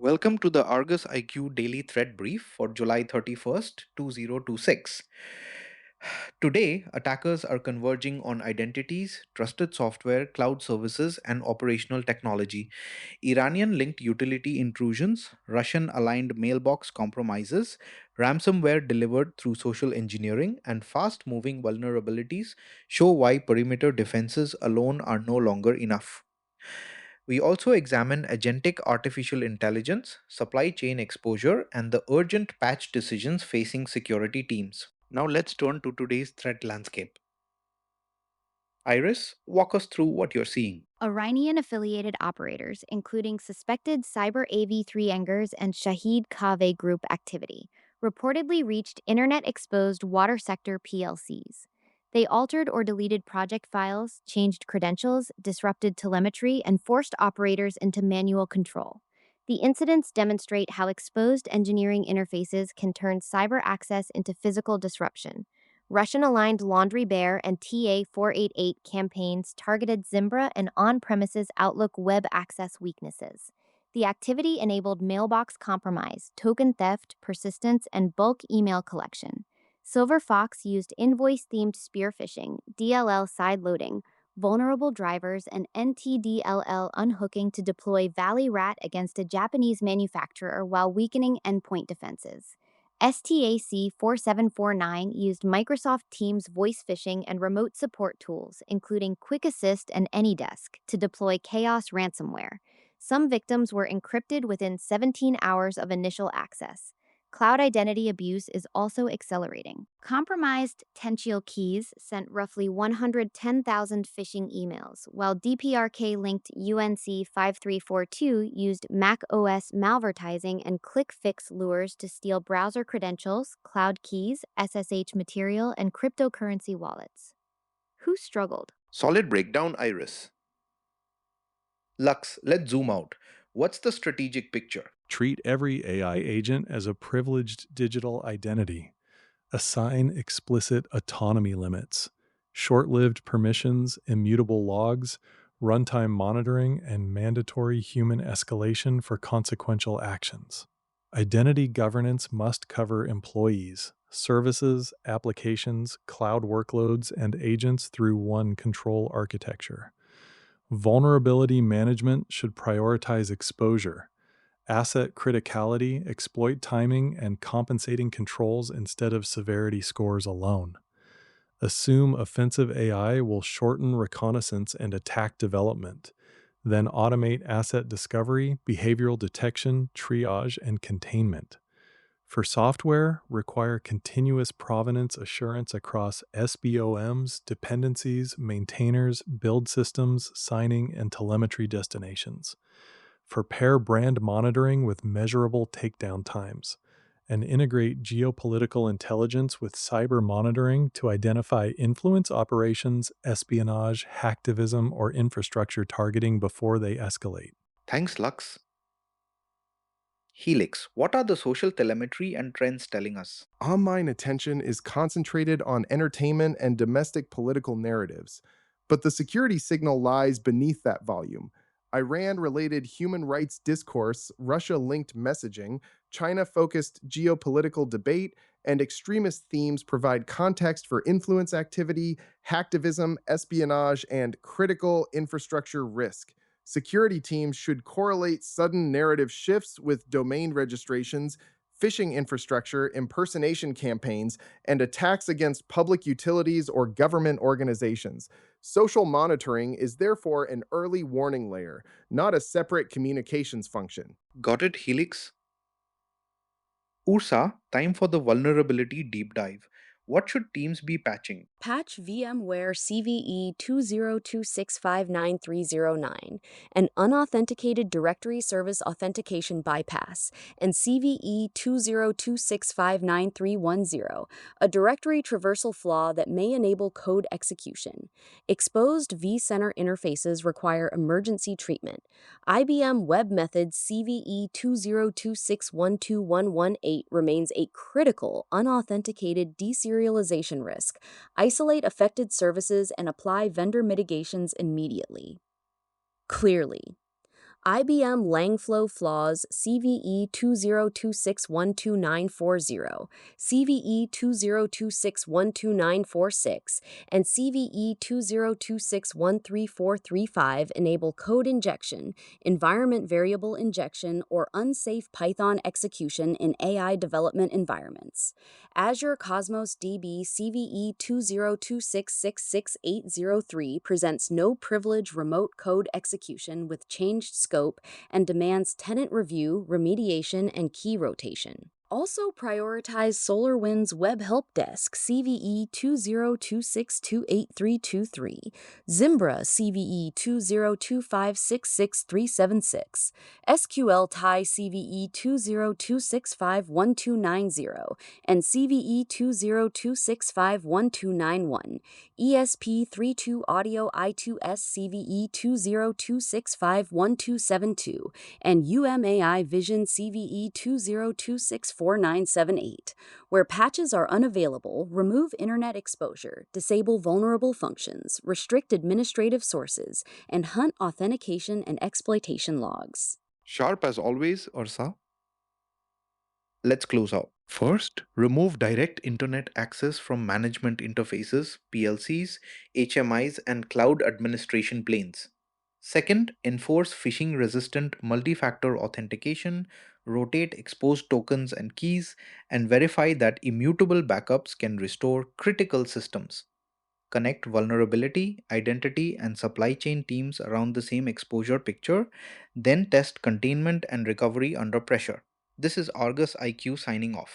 Welcome to the Argus IQ Daily Threat Brief for July 31st, 2026. Today, attackers are converging on identities, trusted software, cloud services, and operational technology. Iranian linked utility intrusions, Russian aligned mailbox compromises, ransomware delivered through social engineering, and fast moving vulnerabilities show why perimeter defenses alone are no longer enough. We also examine agentic artificial intelligence, supply chain exposure, and the urgent patch decisions facing security teams. Now let's turn to today's threat landscape. Iris, walk us through what you're seeing. Iranian affiliated operators, including suspected Cyber AV3 Engers and Shahid Kaveh Group activity, reportedly reached Internet exposed water sector PLCs. They altered or deleted project files, changed credentials, disrupted telemetry, and forced operators into manual control. The incidents demonstrate how exposed engineering interfaces can turn cyber access into physical disruption. Russian aligned Laundry Bear and TA 488 campaigns targeted Zimbra and on premises Outlook web access weaknesses. The activity enabled mailbox compromise, token theft, persistence, and bulk email collection. Silver Fox used invoice themed spear phishing, DLL side loading, vulnerable drivers, and NTDLL unhooking to deploy Valley Rat against a Japanese manufacturer while weakening endpoint defenses. STAC 4749 used Microsoft Teams voice phishing and remote support tools, including Quick Assist and AnyDesk, to deploy Chaos ransomware. Some victims were encrypted within 17 hours of initial access. Cloud identity abuse is also accelerating. Compromised Tential keys sent roughly 110,000 phishing emails, while DPRK linked UNC 5342 used Mac OS malvertising and click fix lures to steal browser credentials, cloud keys, SSH material, and cryptocurrency wallets. Who struggled? Solid breakdown, Iris. Lux, let's zoom out. What's the strategic picture? Treat every AI agent as a privileged digital identity. Assign explicit autonomy limits, short lived permissions, immutable logs, runtime monitoring, and mandatory human escalation for consequential actions. Identity governance must cover employees, services, applications, cloud workloads, and agents through one control architecture. Vulnerability management should prioritize exposure, asset criticality, exploit timing, and compensating controls instead of severity scores alone. Assume offensive AI will shorten reconnaissance and attack development. Then automate asset discovery, behavioral detection, triage, and containment. For software, require continuous provenance assurance across SBOMs, dependencies, maintainers, build systems, signing, and telemetry destinations. For pair brand monitoring with measurable takedown times, and integrate geopolitical intelligence with cyber monitoring to identify influence operations, espionage, hacktivism, or infrastructure targeting before they escalate. Thanks, Lux. Helix, what are the social telemetry and trends telling us? Online attention is concentrated on entertainment and domestic political narratives, but the security signal lies beneath that volume. Iran related human rights discourse, Russia linked messaging, China focused geopolitical debate, and extremist themes provide context for influence activity, hacktivism, espionage, and critical infrastructure risk. Security teams should correlate sudden narrative shifts with domain registrations, phishing infrastructure, impersonation campaigns, and attacks against public utilities or government organizations. Social monitoring is therefore an early warning layer, not a separate communications function. Got it, Helix? Ursa, time for the vulnerability deep dive. What should teams be patching? Patch VMware CVE 2026593909, an unauthenticated directory service authentication bypass, and CVE 2026599310, a directory traversal flaw that may enable code execution. Exposed vCenter interfaces require emergency treatment. IBM Web Methods CVE 2026121118 remains a critical unauthenticated deserialization risk. Isolate affected services and apply vendor mitigations immediately. Clearly, IBM Langflow Flaws CVE 2026129440, CVE 2026129446, and CVE 2026134435 enable code injection, environment variable injection, or unsafe Python execution in AI development environments. Azure Cosmos DB CVE 2026666803 presents no privilege remote code execution with changed scope and demands tenant review, remediation, and key rotation. Also prioritize SolarWinds Web Help Desk CVE 2026283323, Zimbra CVE 2025663676, SQL TIE CVE 2026512990, and CVE 2026512991, ESP32 Audio I2S CVE 2026511272, and UMAI Vision CVE 20264978. Where patches are unavailable, remove internet exposure, disable vulnerable functions, restrict administrative sources, and hunt authentication and exploitation logs. Sharp as always, Ursa. Let's close out. First, remove direct internet access from management interfaces, PLCs, HMIs, and cloud administration planes. Second, enforce phishing resistant multi factor authentication, rotate exposed tokens and keys, and verify that immutable backups can restore critical systems. Connect vulnerability, identity, and supply chain teams around the same exposure picture, then test containment and recovery under pressure. This is Argus IQ signing off.